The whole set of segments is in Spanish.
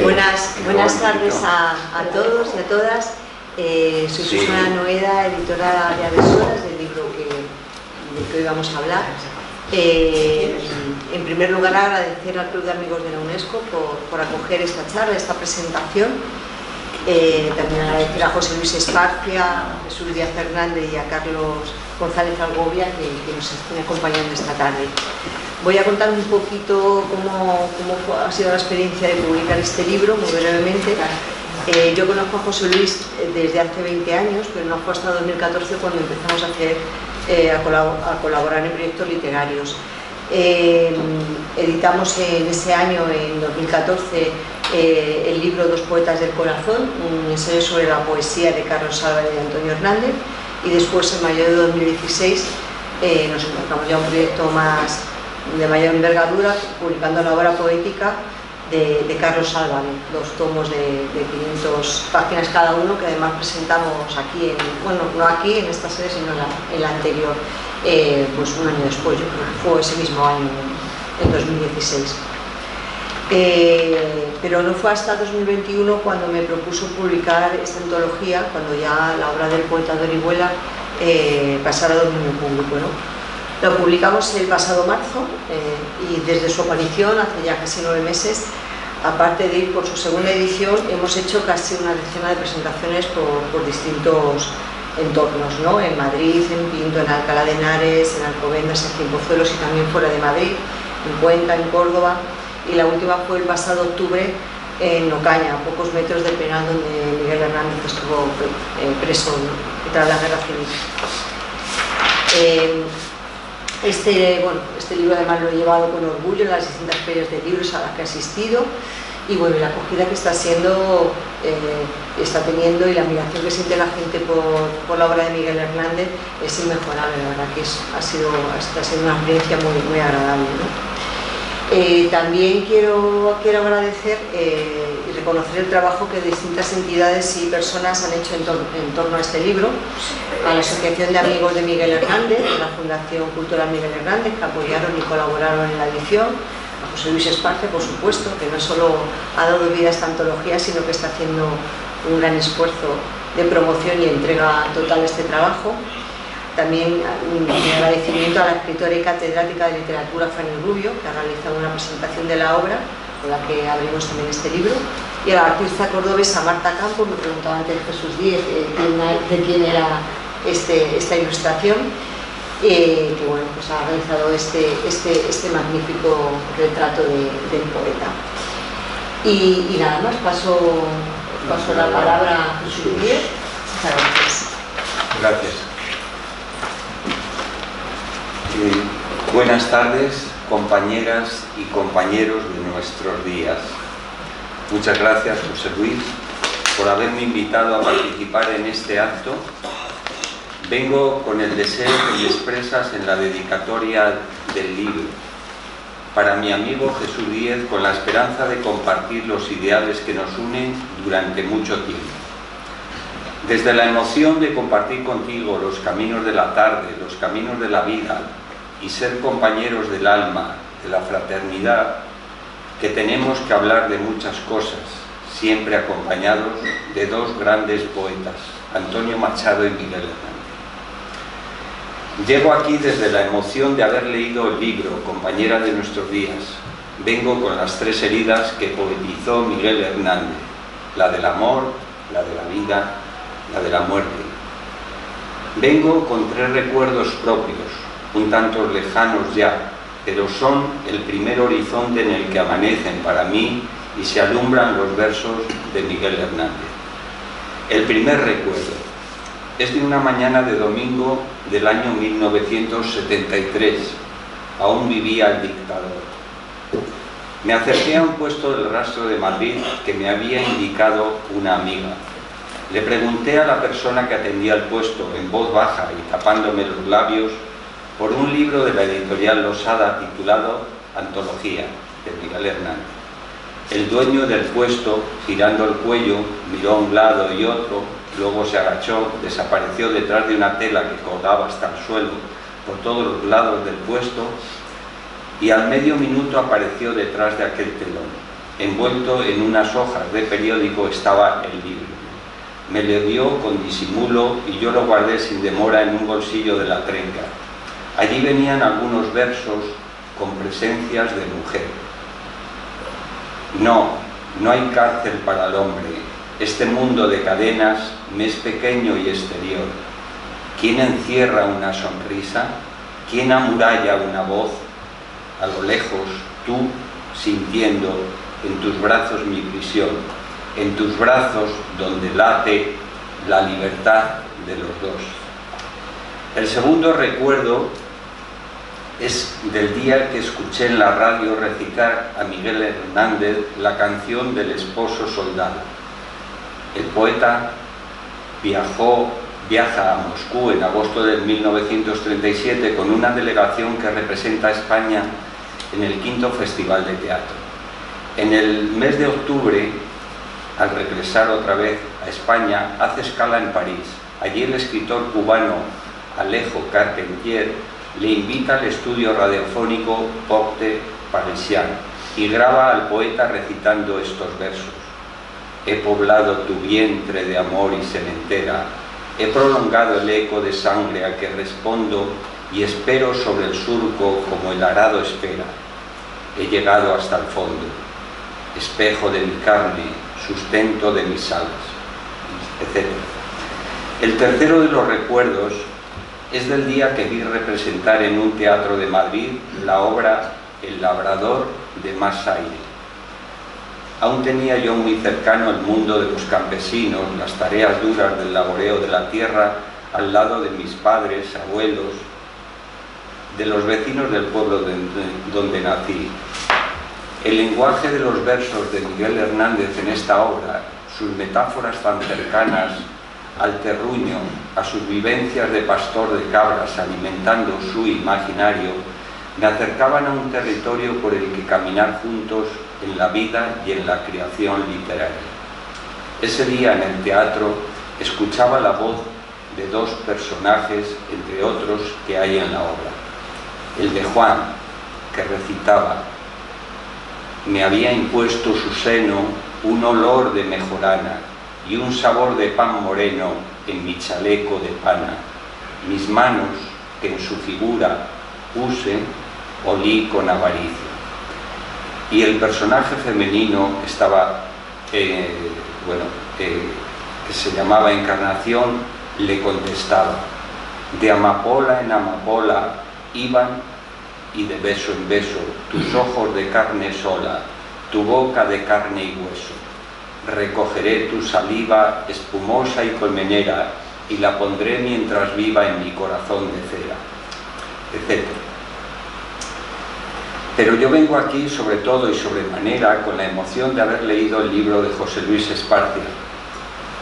Buenas tardes a todos y a todas. Soy Susana Noeda, editora de Avesoras, del libro del que hoy vamos a hablar. En primer lugar, agradecer al Club de Amigos de la UNESCO por acoger esta charla, esta presentación. También agradecer a José Luis Esparcia, a Jesús Díaz Hernández y a Carlos González Algovia que nos estén acompañando esta tarde. Voy a contar un poquito cómo ha sido la experiencia de publicar este libro, muy brevemente. Yo conozco a José Luis desde hace 20 años, pero no fue hasta 2014 cuando empezamos a colaborar en proyectos literarios. Editamos en ese año, en 2014, el libro Dos poetas del corazón, un ensayo sobre la poesía de Carlos Álvarez y de Antonio Hernández, y después, en mayo de 2016, nos encontramos ya un proyecto de mayor envergadura, publicando la obra poética de Carlos Álvarez, 2 tomos de 500 páginas cada uno, que además presentamos aquí, no aquí en esta sede, sino en la anterior, pues un año después, yo creo que fue ese mismo año, en 2016. Pero no fue hasta 2021 cuando me propuso publicar esta antología, cuando ya la obra del poeta de Orihuela pasara a dominio público, ¿no? Lo publicamos el pasado marzo y desde su aparición, hace ya casi 9 meses, aparte de ir por su segunda edición, hemos hecho casi una decena de presentaciones por distintos entornos, ¿no? En Madrid, en Pinto, en Alcalá de Henares, en Alcobendas, aquí en Pozuelos y también fuera de Madrid, en Cuenca, en Córdoba, y la última fue el pasado octubre en Ocaña, a pocos metros del penal donde Miguel Hernández estuvo preso tras la Guerra Civil. Este libro además lo he llevado con orgullo en las distintas ferias de libros a las que he asistido, y bueno, la acogida que está teniendo y la admiración que siente la gente por la obra de Miguel Hernández es inmejorable. La verdad que está siendo una experiencia muy agradable, ¿no? También quiero agradecer y reconocer el trabajo que distintas entidades y personas han hecho en torno a este libro: a la Asociación de Amigos de Miguel Hernández, a la Fundación Cultural Miguel Hernández, que apoyaron y colaboraron en la edición, a José Luis Esparcia, por supuesto, que no solo ha dado vida a esta antología, sino que está haciendo un gran esfuerzo de promoción y entrega total a este trabajo. También un agradecimiento a la escritora y catedrática de literatura Fanny Rubio, que ha realizado una presentación de la obra, con la que abrimos también este libro, y a la artista cordobesa Marta Campos. Me preguntaba antes Jesús Díez de quién era esta ilustración, que bueno, pues ha realizado este magnífico retrato del poeta. Y nada más, paso la palabra a Jesús Díez. Muchas gracias. Gracias. Buenas tardes, compañeras y compañeros de nuestros días. Muchas gracias, José Luis, por haberme invitado a participar en este acto. Vengo con el deseo que me expresas en la dedicatoria del libro. Para mi amigo Jesús Díez, con la esperanza de compartir los ideales que nos unen durante mucho tiempo. Desde la emoción de compartir contigo los caminos de la tarde, los caminos de la vida, y ser compañeros del alma, de la fraternidad, que tenemos que hablar de muchas cosas, siempre acompañados de 2 grandes poetas, Antonio Machado y Miguel Hernández. Llego aquí desde la emoción de haber leído el libro, Compañera de nuestros días. Vengo con las 3 heridas que poetizó Miguel Hernández: la del amor, la de la vida, la de la muerte. Vengo con 3 recuerdos propios, un tanto lejanos ya, pero son el primer horizonte en el que amanecen para mí y se alumbran los versos de Miguel Hernández. El primer recuerdo es de una mañana de domingo del año 1973. Aún vivía el dictador. Me acerqué a un puesto del Rastro de Madrid que me había indicado una amiga. Le pregunté a la persona que atendía el puesto, en voz baja y tapándome los labios, por un libro de la editorial Losada titulado Antología, de Miguel Hernández. El dueño del puesto, girando el cuello, miró a un lado y otro, luego se agachó, desapareció detrás de una tela que colgaba hasta el suelo por todos los lados del puesto, y al medio minuto apareció detrás de aquel telón. Envuelto en unas hojas de periódico estaba el libro. Me lo dio con disimulo y yo lo guardé sin demora en un bolsillo de la trenca. Allí venían algunos versos con presencias de mujer. No, no hay cárcel para el hombre. Este mundo de cadenas me es pequeño y exterior. ¿Quién encierra una sonrisa? ¿Quién amuralla una voz? A lo lejos, tú, sintiendo en tus brazos mi prisión, en tus brazos donde late la libertad de los dos. El segundo recuerdo es del día que escuché en la radio recitar a Miguel Hernández la canción del esposo soldado. El poeta viaja a Moscú en agosto de 1937 con una delegación que representa a España en el V Festival de Teatro. En el mes de octubre, al regresar otra vez a España, hace escala en París. Allí el escritor cubano Alejo Carpentier le invita al estudio radiofónico Porte Parisien y graba al poeta recitando estos versos. He poblado tu vientre de amor y sementera, he prolongado el eco de sangre a que respondo y espero sobre el surco como el arado espera. He llegado hasta el fondo, espejo de mi carne, sustento de mis alas, etc. El tercero de los recuerdos es del día que vi representar en un teatro de Madrid la obra El labrador de más aire. Aún tenía yo muy cercano el mundo de los campesinos, las tareas duras del laboreo de la tierra al lado de mis padres, abuelos, de los vecinos del pueblo donde nací. El lenguaje de los versos de Miguel Hernández en esta obra, sus metáforas tan cercanas al terruño, a sus vivencias de pastor de cabras alimentando su imaginario, me acercaban a un territorio por el que caminar juntos en la vida y en la creación literaria. Ese día en el teatro escuchaba la voz de dos personajes, entre otros, que hay en la obra. El de Juan, que recitaba: me había impuesto su seno un olor de mejorana y un sabor de pan moreno en mi chaleco de pana. Mis manos, que en su figura puse, olí con avaricia. Y el personaje femenino estaba, que se llamaba Encarnación, le contestaba: de amapola en amapola iban y de beso en beso tus ojos de carne sola, tu boca de carne y hueso. Recogeré tu saliva espumosa y colmenera y la pondré mientras viva en mi corazón de cera, etc. Pero yo vengo aquí sobre todo y sobremanera con la emoción de haber leído el libro de José Luis Esparcia,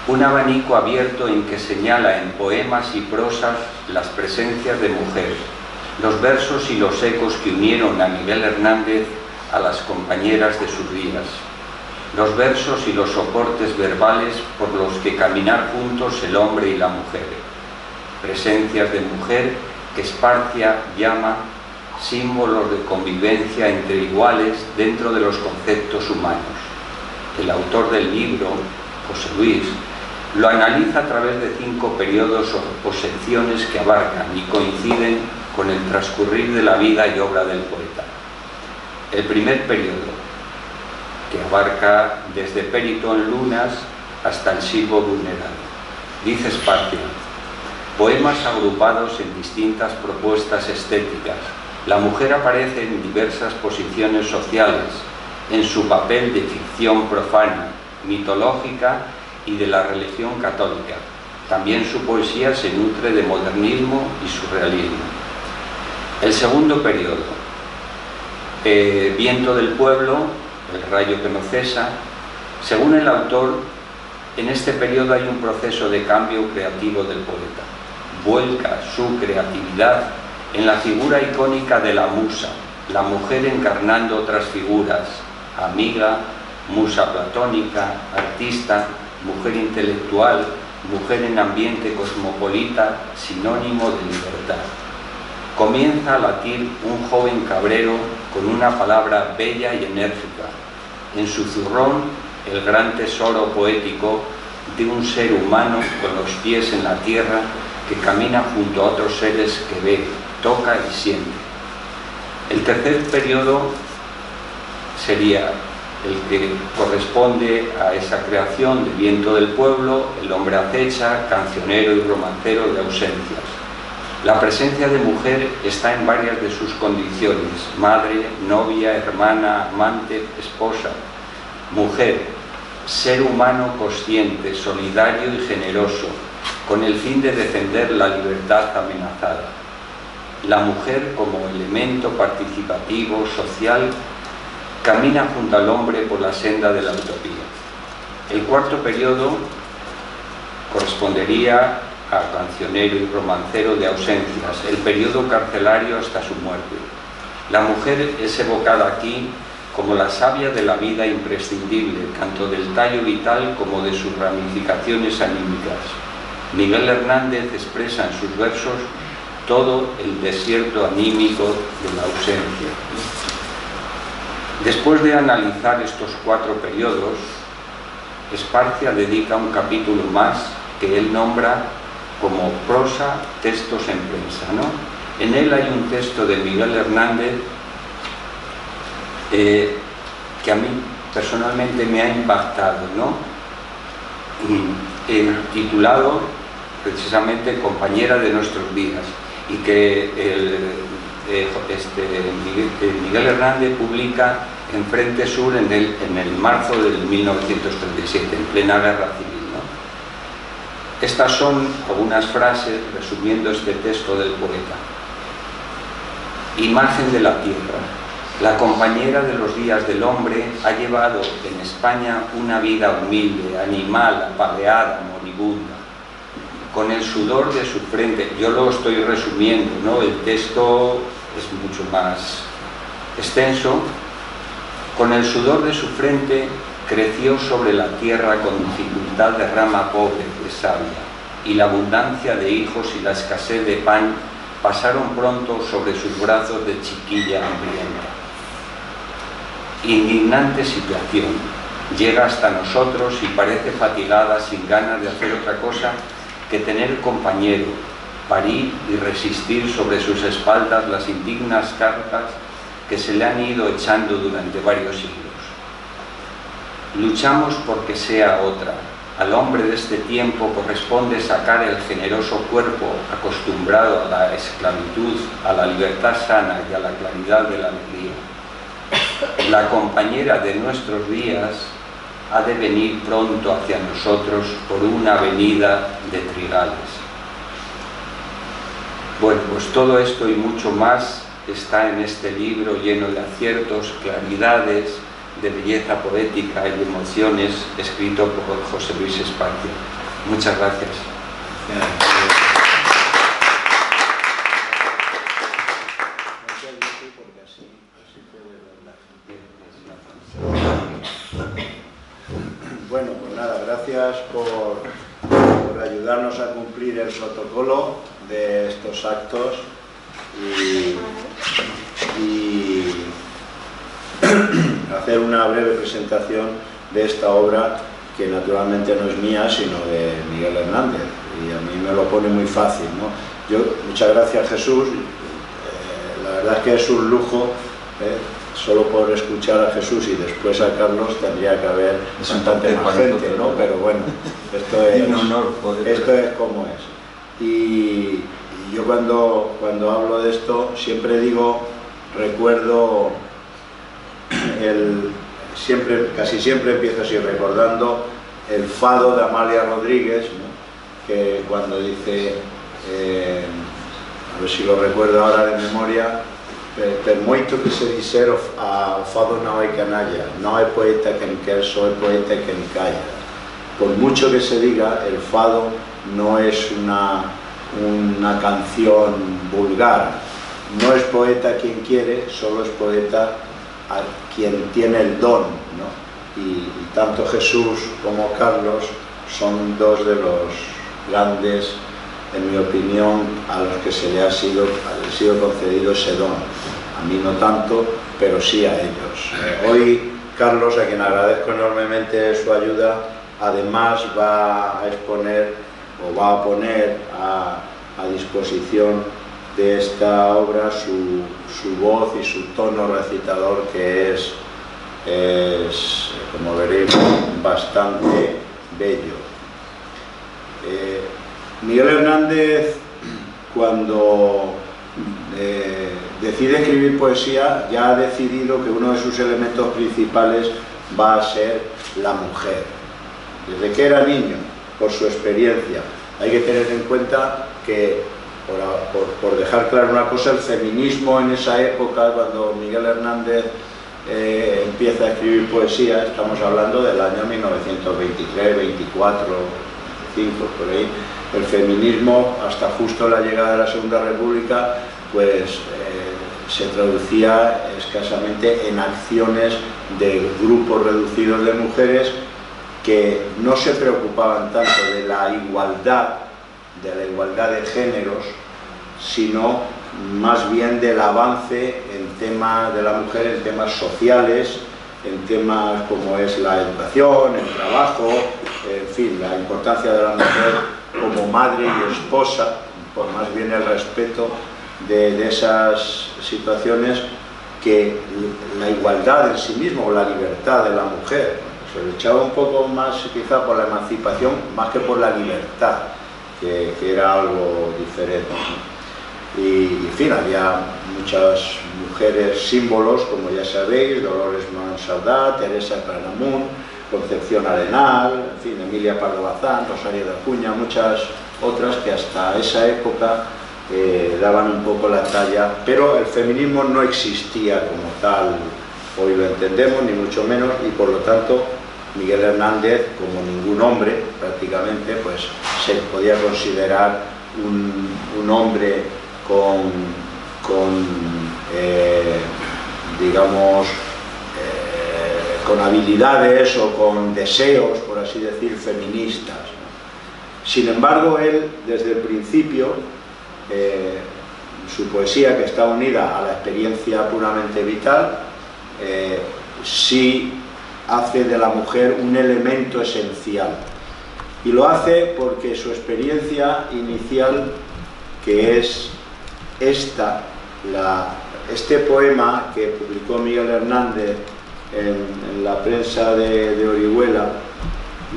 un abanico abierto en que señala en poemas y prosas las presencias de mujeres, los versos y los ecos que unieron a Miguel Hernández a las compañeras de sus días, los versos y los soportes verbales por los que caminar juntos el hombre y la mujer, presencias de mujer que Esparcia llama símbolos de convivencia entre iguales dentro de los conceptos humanos. El autor del libro, José Luis, lo analiza a través de 5 periodos o secciones que abarcan y coinciden con el transcurrir de la vida y obra del poeta. El primer periodo, que abarca desde Périto en Lunas hasta el Silvo Vulnerado. Dice Esparcia: poemas agrupados en distintas propuestas estéticas. La mujer aparece en diversas posiciones sociales, en su papel de ficción profana, mitológica y de la religión católica. También su poesía se nutre de modernismo y surrealismo. El segundo periodo, Viento del pueblo, El rayo que no cesa. Según el autor, en este periodo hay un proceso de cambio creativo del poeta. Vuelca su creatividad en la figura icónica de la musa, la mujer encarnando otras figuras: amiga, musa platónica, artista, mujer intelectual, mujer en ambiente cosmopolita, sinónimo de libertad. Comienza a latir un joven cabrero con una palabra bella y enérgica, en su zurrón el gran tesoro poético de un ser humano con los pies en la tierra que camina junto a otros seres que ve, toca y siente. El tercer periodo sería el que corresponde a esa creación de Viento del Pueblo, El hombre acecha, cancionero y romancero de ausencias. La presencia de mujer está en varias de sus condiciones: madre, novia, hermana, amante, esposa. Mujer, ser humano consciente, solidario y generoso, con el fin de defender la libertad amenazada. La mujer como elemento participativo, social, camina junto al hombre por la senda de la utopía. El cuarto periodo correspondería a cancionero y romancero de ausencias, el periodo carcelario hasta su muerte. La mujer es evocada aquí como la savia de la vida imprescindible, tanto del tallo vital como de sus ramificaciones anímicas. Miguel Hernández expresa en sus versos todo el desierto anímico de la ausencia. Después de analizar estos cuatro periodos, Esparcia dedica un capítulo más que él nombra como prosa, textos en prensa, ¿no? En él hay un texto de Miguel Hernández que a mí personalmente me ha impactado, ¿no? Titulado precisamente Compañera de nuestros días, y que Miguel Hernández publica en Frente Sur en el marzo del 1937, en plena guerra civil, ¿no? Estas son algunas frases resumiendo este texto del poeta. Imagen de la tierra. La compañera de los días del hombre ha llevado en España una vida humilde, animal, apaleada, moribunda. Con el sudor de su frente, yo lo estoy resumiendo, ¿no? El texto es mucho más extenso. Con el sudor de su frente creció sobre la tierra con dificultad de rama pobre de savia, y la abundancia de hijos y la escasez de pan pasaron pronto sobre sus brazos de chiquilla hambrienta. Indignante situación, llega hasta nosotros y parece fatigada, sin ganas de hacer otra cosa que tener compañero, parir y resistir sobre sus espaldas las indignas cargas que se le han ido echando durante varios siglos. Luchamos porque sea otra. Al hombre de este tiempo corresponde sacar el generoso cuerpo acostumbrado a la esclavitud, a la libertad sana y a la claridad de la alegría. La compañera de nuestros días ha de venir pronto hacia nosotros por una avenida de trigales. Bueno, pues todo esto y mucho más está en este libro lleno de aciertos, claridades, de belleza poética y de emociones, escrito por José Luis Esparcia. Muchas gracias. Bueno, pues nada, gracias por ayudarnos a cumplir el protocolo de estos actos y hacer una breve presentación de esta obra que naturalmente no es mía, sino de Miguel Hernández, y a mí me lo pone muy fácil, ¿no? Muchas gracias, Jesús. La verdad es que es un lujo, solo por escuchar a Jesús y después a Carlos tendría que haber bastante más gente, ¿no? Pero bueno, esto es como es. Y yo cuando hablo de esto siempre digo, recuerdo casi siempre empiezo así, recordando el fado de Amalia Rodríguez, ¿no? Que cuando dice, a ver si lo recuerdo ahora de memoria, per moito que se diser a fado non hai canalla, non hai poeta que en quer, só hai poeta que en calla. Por mucho que se diga, el fado no es una canción vulgar, no es poeta quien quiere, solo es poeta a quien tiene el don, ¿no? Y tanto Jesús como Carlos son dos de los grandes, en mi opinión, a los que se le ha sido concedido ese don. A mí no tanto, pero sí a ellos. Hoy Carlos, a quien agradezco enormemente su ayuda, además va a exponer o va a poner a disposición de esta obra su voz y su tono recitador, que es, como veréis, bastante bello. Miguel Hernández, cuando decide escribir poesía, ya ha decidido que uno de sus elementos principales va a ser la mujer. Desde que era niño, por su experiencia. Hay que tener en cuenta que, por dejar claro una cosa, el feminismo en esa época, cuando Miguel Hernández empieza a escribir poesía, estamos hablando del año 1923, 24, 25, por ahí. El feminismo, hasta justo la llegada de la Segunda República, pues se traducía escasamente en acciones de grupos reducidos de mujeres que no se preocupaban tanto de la igualdad de géneros, sino más bien del avance en temas de la mujer, en temas sociales, en temas como es la educación, el trabajo, en fin, la importancia de la mujer como madre y esposa, por más bien el respeto de esas situaciones, que la igualdad en sí misma o la libertad de la mujer. Se le echaba un poco más quizá por la emancipación, más que por la libertad, que era algo diferente, ¿no? Y en fin, había muchas mujeres símbolos, como ya sabéis: Dolores Monsalvat, Teresa Claramunt, Concepción Arenal, en fin, Emilia Pardo Bazán, Rosario de Acuña, muchas otras que hasta esa época daban un poco la talla, pero el feminismo no existía como tal, hoy lo entendemos, ni mucho menos, y por lo tanto Miguel Hernández, como ningún hombre prácticamente, pues se podía considerar un hombre digamos, con habilidades o con deseos, por así decir, feministas, ¿no? Sin embargo, él, desde el principio, su poesía, que está unida a la experiencia puramente vital, sí hace de la mujer un elemento esencial. Y lo hace porque su experiencia inicial, que es este poema que publicó Miguel Hernández en la prensa de Orihuela,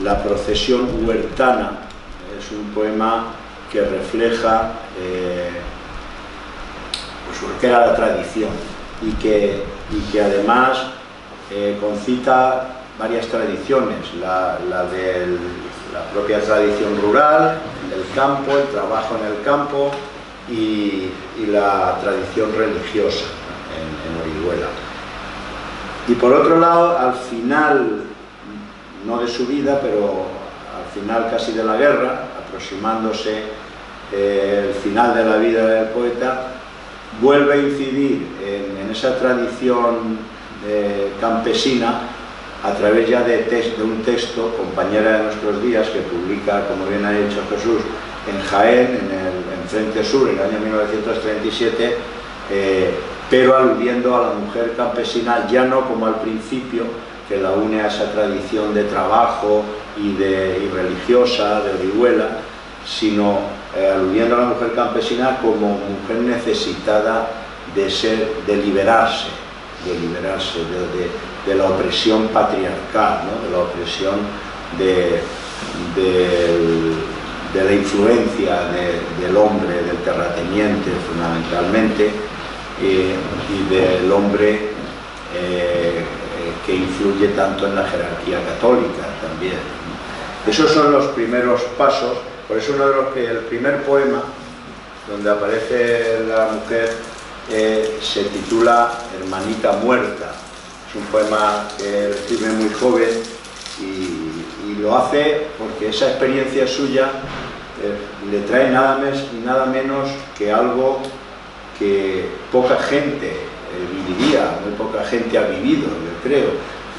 La procesión huertana, es un poema que refleja pues, lo que era la tradición, y que además concita varias tradiciones, la propia tradición rural, el campo, el trabajo en el campo, y la tradición religiosa en Orihuela. Y por otro lado, al final, no de su vida, pero al final casi de la guerra, aproximándose el final de la vida del poeta, vuelve a incidir en esa tradición campesina a través ya de un texto, Compañera de nuestros días, que publica, como bien ha dicho Jesús, en Jaén, en Frente Sur, en el año 1937, pero aludiendo a la mujer campesina, ya no como al principio, que la une a esa tradición de trabajo y religiosa de Orihuela, sino aludiendo a la mujer campesina como mujer necesitada de liberarse de la opresión patriarcal, ¿no? De la opresión de la influencia del hombre, del terrateniente fundamentalmente, y del hombre que influye tanto en la jerarquía católica también. Esos son los primeros pasos. Por eso el primer poema donde aparece la mujer se titula Hermanita muerta. Es un poema que escribe muy joven y lo hace porque esa experiencia suya le trae nada menos que algo que poca gente viviría, muy poca gente ha vivido, yo creo.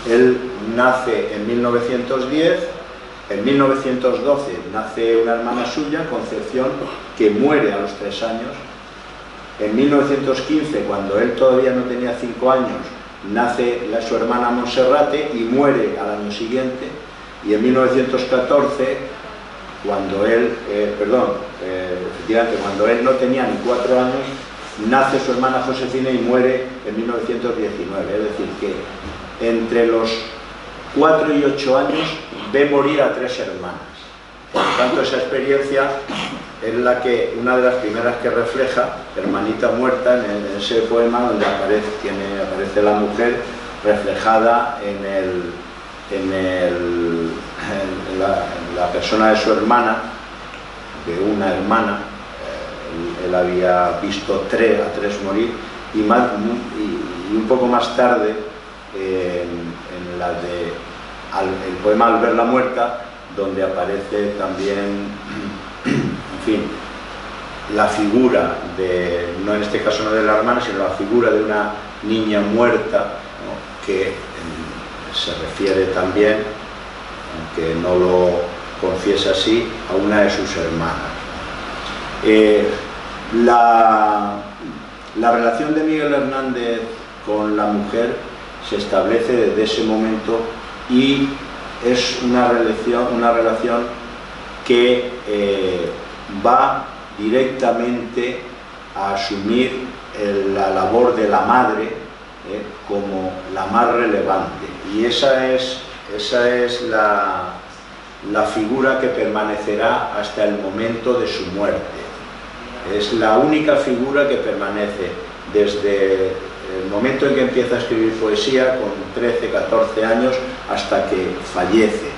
Él nace en 1910, en 1912 nace una hermana suya, Concepción, que muere a los 3 años. En 1915, cuando él todavía no tenía 5 años, nace su hermana Monserrate y muere al año siguiente, y en 1914, cuando él, efectivamente, cuando él no tenía ni 4 años, nace su hermana Josefina y muere en 1919, es decir, que entre los 4 y 8 años ve morir a 3 hermanas. Por lo tanto, esa experiencia es una de las primeras que refleja, hermanita muerta, en ese poema donde aparece la mujer reflejada en la persona de su hermana, de una hermana. Él había visto a tres morir, y un poco más tarde, en el poema Al verla muerta, donde aparece también, en fin, la figura no en este caso no de la hermana, sino la figura de una niña muerta, ¿no?, que se refiere también, aunque no lo confiesa así, a una de sus hermanas. La relación de Miguel Hernández con la mujer se establece desde ese momento, y es una relación que va directamente a asumir la labor de la madre como la más relevante, y esa es la figura que permanecerá hasta el momento de su muerte. Es la única figura que permanece desde el momento en que empieza a escribir poesía, con 13, 14 años, hasta que fallece.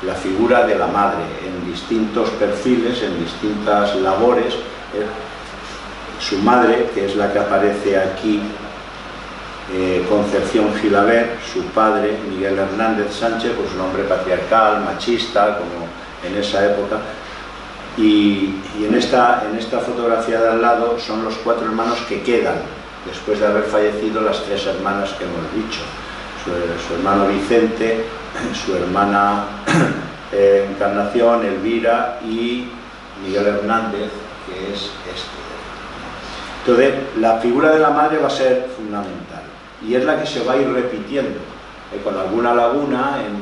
La figura de la madre, en distintos perfiles, en distintas labores. Su madre, que es la que aparece aquí, Concepción Gilabert; su padre, Miguel Hernández Sánchez, pues un hombre patriarcal, machista, como en esa época. Y en esta fotografía de al lado son los 4 hermanos que quedan, después de haber fallecido las 3 hermanas que hemos dicho. Su hermano Vicente, su hermana Encarnación, Elvira, y Miguel Hernández, que es este. Entonces, la figura de la madre va a ser fundamental, y es la que se va a ir repitiendo, con alguna laguna en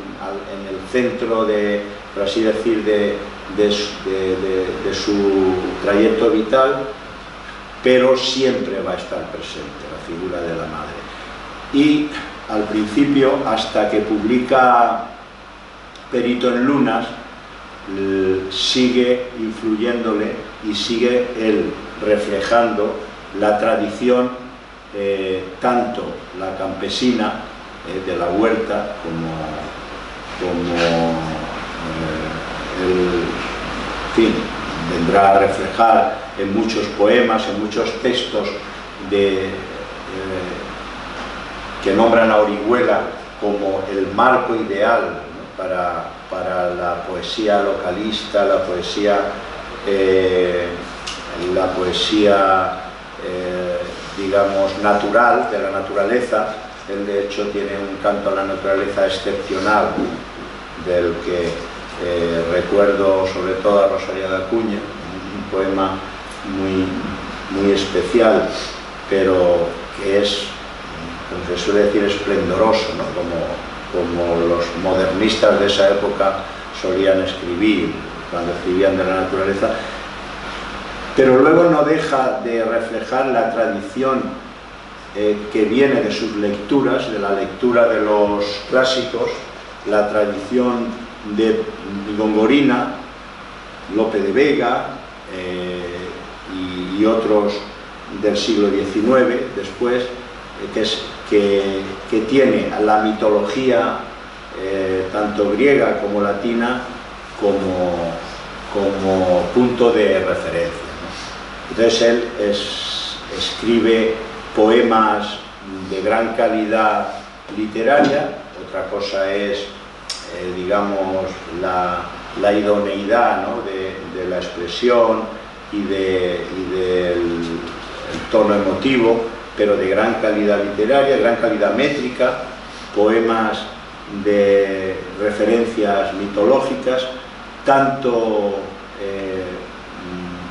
el centro, por así decir, de su trayecto vital, pero siempre va a estar presente la figura de la madre. Y al principio, hasta que publica Perito en Lunas, sigue influyéndole y sigue él reflejando la tradición, tanto la campesina, de la huerta, en fin, vendrá a reflejar en muchos poemas, en muchos textos que nombran a Orihuela como el marco ideal, ¿no?, para la poesía localista, la poesía digamos natural, de la naturaleza. Él de hecho tiene un canto a la naturaleza excepcional, del que recuerdo sobre todo a Rosalía de Acuña, un poema muy especial, pero que es, como se suele decir, esplendoroso, ¿no?, como los modernistas de esa época solían escribir cuando escribían de la naturaleza. Pero luego no deja de reflejar la tradición que viene de sus lecturas, de la lectura de los clásicos, la tradición de Góngorina, Lope de Vega y otros del siglo XIX después, que tiene a la mitología tanto griega como latina como punto de referencia, ¿no? Entonces él escribe poemas de gran calidad literaria. Otra cosa es, digamos, la idoneidad, ¿no?, de la expresión y del tono emotivo, pero de gran calidad literaria, gran calidad métrica, poemas de referencias mitológicas, tanto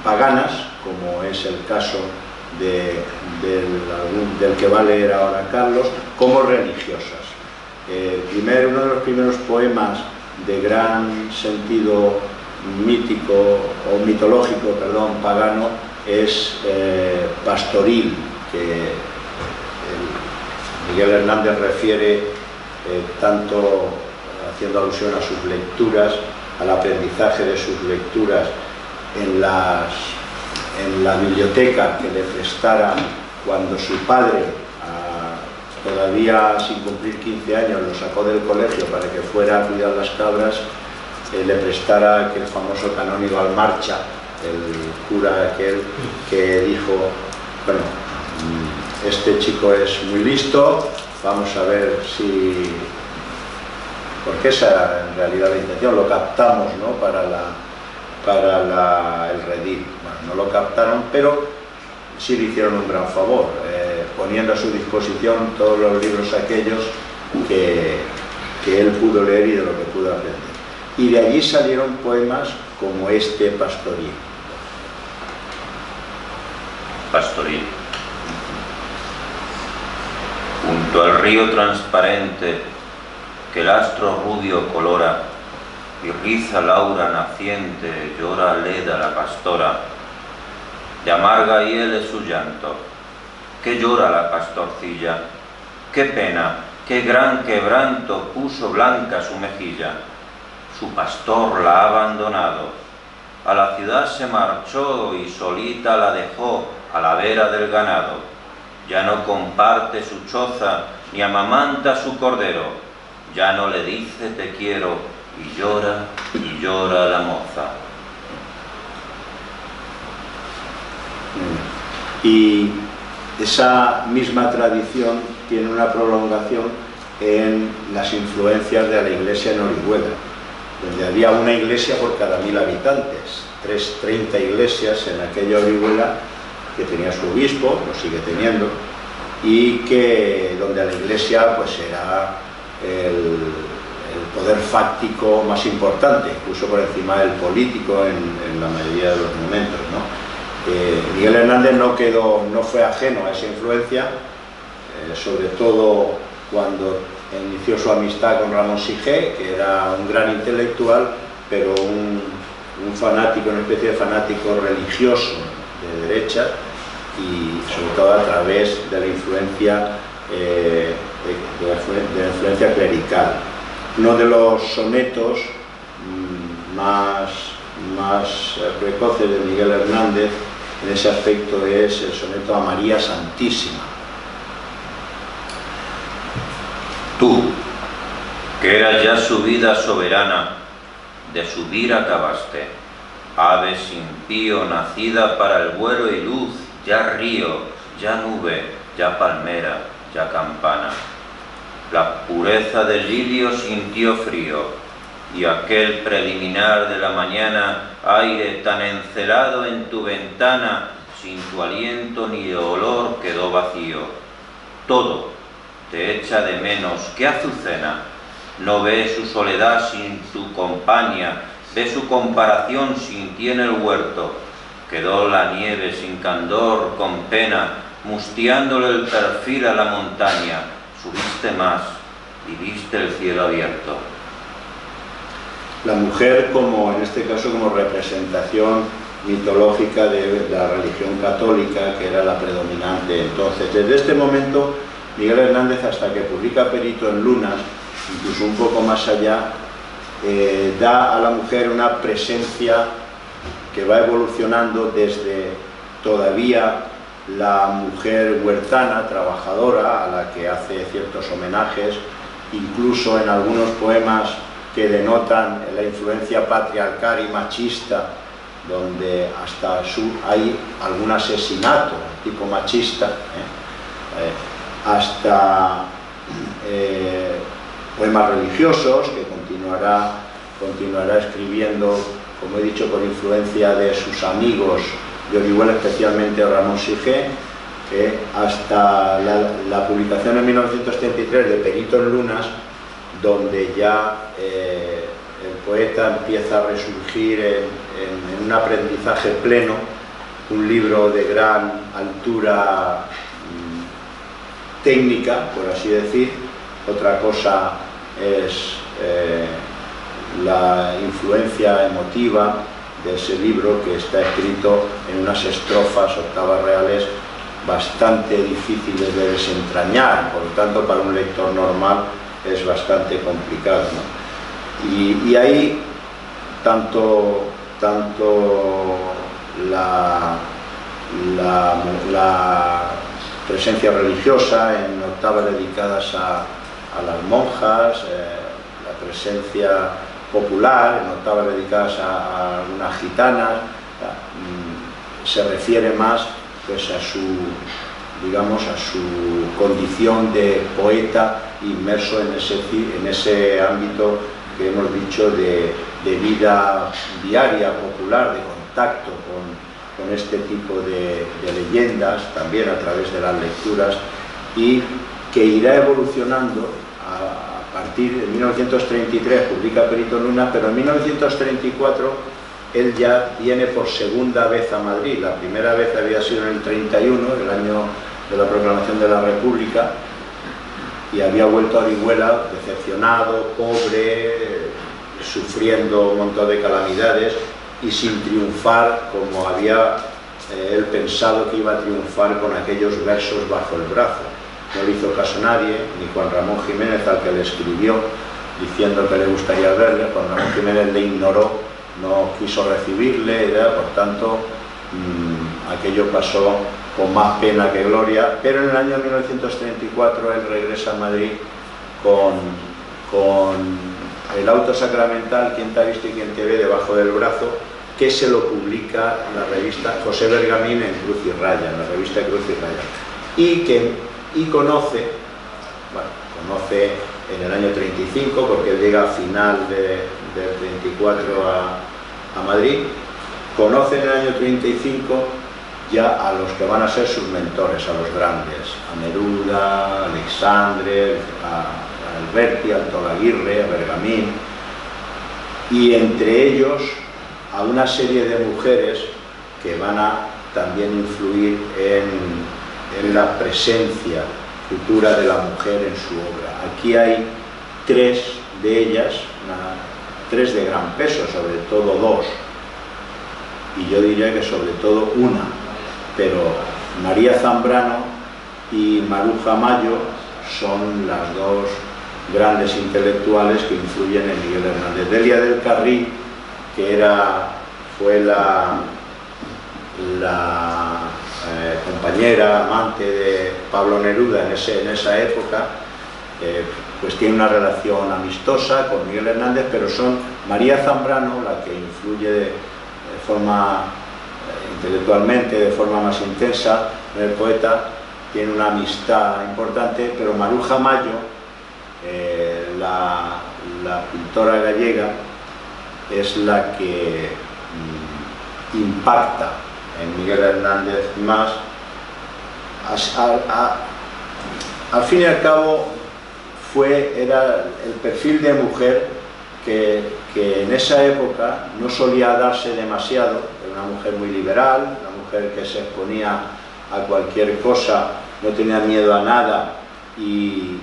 paganas, como es el caso del que va a leer ahora Carlos, como religiosas. Uno de los primeros poemas de gran sentido mítico o mitológico, perdón, pagano, es Pastoril, que Miguel Hernández refiere tanto haciendo alusión a sus lecturas, al aprendizaje de sus lecturas en la biblioteca que le prestara cuando su padre, todavía sin cumplir 15 años, lo sacó del colegio para que fuera a cuidar las cabras, le prestara aquel famoso canónigo Almarcha, el cura aquel que dijo, bueno, este chico es muy listo, vamos a ver si... porque esa era en realidad la intención, lo captamos, ¿no?, para el redil. Bueno, no lo captaron, pero sí le hicieron un gran favor, poniendo a su disposición todos los libros aquellos que él pudo leer y de lo que pudo aprender. Y de allí salieron poemas como este Pastoril. Pastoril. Junto al río transparente que el astro rubio colora y riza Laura naciente, llora Leda la pastora, de amarga hiel es su llanto. ¿Qué llora la pastorcilla? ¿Qué pena, qué gran quebranto puso blanca su mejilla? Su pastor la ha abandonado, a la ciudad se marchó y solita la dejó a la vera del ganado. Ya no comparte su choza ni amamanta su cordero, ya no le dice te quiero y llora la moza. Y esa misma tradición tiene una prolongación en las influencias de la iglesia en Orihuela, donde había una iglesia por cada 1000 habitantes, 30 iglesias en aquella Orihuela, que tenía su obispo, lo sigue teniendo, y donde la iglesia pues era el poder fáctico más importante, incluso por encima del político en la mayoría de los momentos, ¿no? Miguel Hernández no fue ajeno a esa influencia, sobre todo cuando inició su amistad con Ramón Sige, que era un gran intelectual, pero un fanático, una especie de fanático religioso de derecha, y sobre todo a través de la influencia clerical. Uno de los sonetos más precoces de Miguel Hernández en ese aspecto es el soneto a María Santísima. Tú, que eras ya su vida soberana, de subir acabaste, ave sin pío nacida para el vuelo y luz, ya río, ya nube, ya palmera, ya campana. La pureza del lirio sintió frío, y aquel preliminar de la mañana, aire tan encelado en tu ventana, sin tu aliento ni de olor quedó vacío. Todo te echa de menos que Azucena, no ve su soledad sin su compañía, ve su comparación sin ti en el huerto. Quedó la nieve sin candor, con pena, mustiándole el perfil a la montaña. Subiste más y viste el cielo abierto. La mujer, en este caso, como representación mitológica de la religión católica, que era la predominante entonces. Desde este momento, Miguel Hernández, hasta que publica Perito en Lunas, incluso un poco más allá, da a la mujer una presencia que va evolucionando desde todavía la mujer huertana, trabajadora, a la que hace ciertos homenajes, incluso en algunos poemas que denotan la influencia patriarcal y machista, donde hasta hay algún asesinato tipo machista, hasta poemas religiosos que continuará escribiendo, como he dicho, por influencia de sus amigos de Orihuela, especialmente Ramón Sige, hasta la publicación en 1933 de Perito en Lunas, donde ya el poeta empieza a resurgir en un aprendizaje pleno, un libro de gran altura técnica, por así decir. Otra cosa es la influencia emotiva de ese libro, que está escrito en unas estrofas, octavas reales, bastante difíciles de desentrañar, por lo tanto para un lector normal es bastante complicado, ¿no? Y ahí tanto la presencia religiosa en octavas dedicadas a las monjas, la presencia popular en octavas dedicadas a algunas gitanas, se refiere más pues a su, digamos, a su condición de poeta inmerso en ese ámbito que hemos dicho de vida diaria, popular, de contacto con este tipo de leyendas, también a través de las lecturas, y que irá evolucionando. A partir de 1933 publica Perito Luna, pero en 1934 él ya viene por segunda vez a Madrid. La primera vez había sido en el 31, el año de la proclamación de la República, y había vuelto a Orihuela decepcionado, pobre, sufriendo un montón de calamidades y sin triunfar como había él pensado que iba a triunfar con aquellos versos bajo el brazo. No le hizo caso a nadie, ni Juan Ramón Jiménez, al que le escribió diciendo que le gustaría verle. Juan Ramón Jiménez le ignoró, no quiso recibirle, por tanto aquello pasó con más pena que gloria, pero en el año 1934 él regresa a Madrid con el auto sacramental, Quien te ha visto y quien te ve, debajo del brazo, que se lo publica la revista José Bergamín en Cruz y Raya, en la revista Cruz y Raya, y conoce en el año 35, porque él llega a final del 34 a Madrid, conoce en el año 35 ya a los que van a ser sus mentores, a los grandes, a Neruda, a Alexandre, a Alberti, a Altoaguirre, a Bergamín, y entre ellos a una serie de mujeres que van a también influir en la presencia futura de la mujer en su obra. Aquí hay tres de ellas, tres de gran peso, sobre todo dos, y yo diría que sobre todo una, pero María Zambrano y Maruja Mayo son las dos grandes intelectuales que influyen en Miguel Hernández. Delia del Carril, que fue la compañera, amante de Pablo Neruda en esa época, pues tiene una relación amistosa con Miguel Hernández, pero son María Zambrano la que influye de forma intelectualmente, de forma más intensa en el poeta, tiene una amistad importante, pero Maruja Mayo, la pintora gallega, es la que impacta en Miguel Hernández más. Al fin y al cabo era el perfil de mujer que en esa época no solía darse demasiado. Era una mujer muy liberal, una mujer que se exponía a cualquier cosa, no tenía miedo a nada y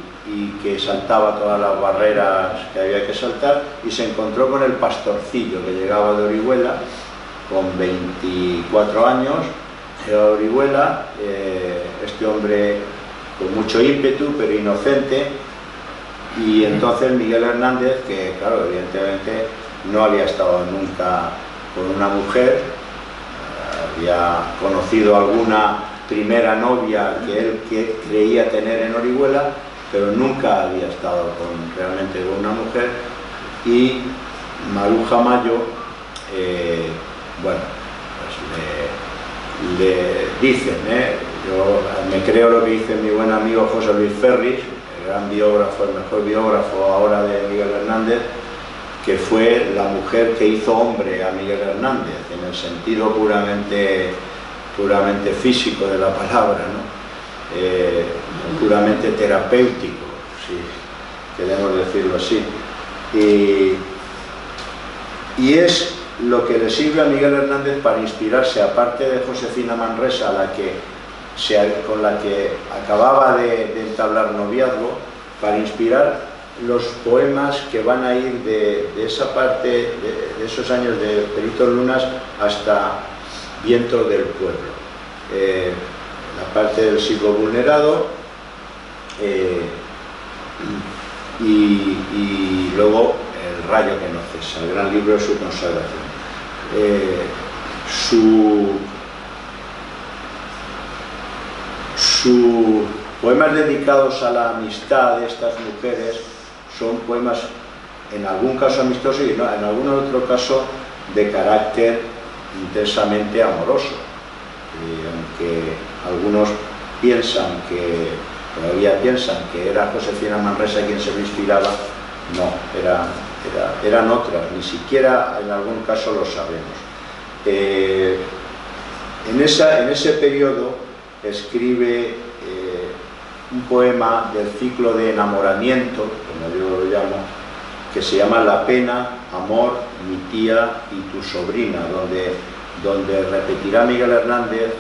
que saltaba todas las barreras que había que saltar, y se encontró con el pastorcillo que llegaba de Orihuela con 24 años, llegaba a Orihuela, este hombre con mucho ímpetu pero inocente, y entonces Miguel Hernández, que claro, evidentemente no había estado nunca con una mujer, había conocido alguna primera novia que él creía tener en Orihuela, pero nunca había estado realmente con una mujer, y Maruja Mayo, bueno, pues le dicen, yo me creo lo que dice mi buen amigo José Luis Ferris, el gran biógrafo, el mejor biógrafo ahora de Miguel Hernández, que fue la mujer que hizo hombre a Miguel Hernández, en el sentido puramente físico de la palabra, ¿no? Puramente terapéutico, si queremos decirlo así, y es lo que le sirve a Miguel Hernández para inspirarse, aparte de Josefina Manresa, a la que con la que acababa de entablar noviazgo, para inspirar los poemas que van a ir de esa parte, de esos años de Peritos Lunas hasta Vientos del Pueblo. La parte del siglo vulnerado y luego El rayo que no cesa, el gran libro de su consagración. Sus poemas dedicados a la amistad de estas mujeres son poemas en algún caso amistosos y en algún otro caso de carácter intensamente amoroso. Aunque algunos todavía piensan que era Josefina Manresa quien se lo inspiraba, no, eran otras, ni siquiera en algún caso lo sabemos. En ese periodo escribe un poema del ciclo de enamoramiento, como yo lo llamo, que se llama La pena, amor, mi tía y tu sobrina, donde repetirá Miguel Hernández,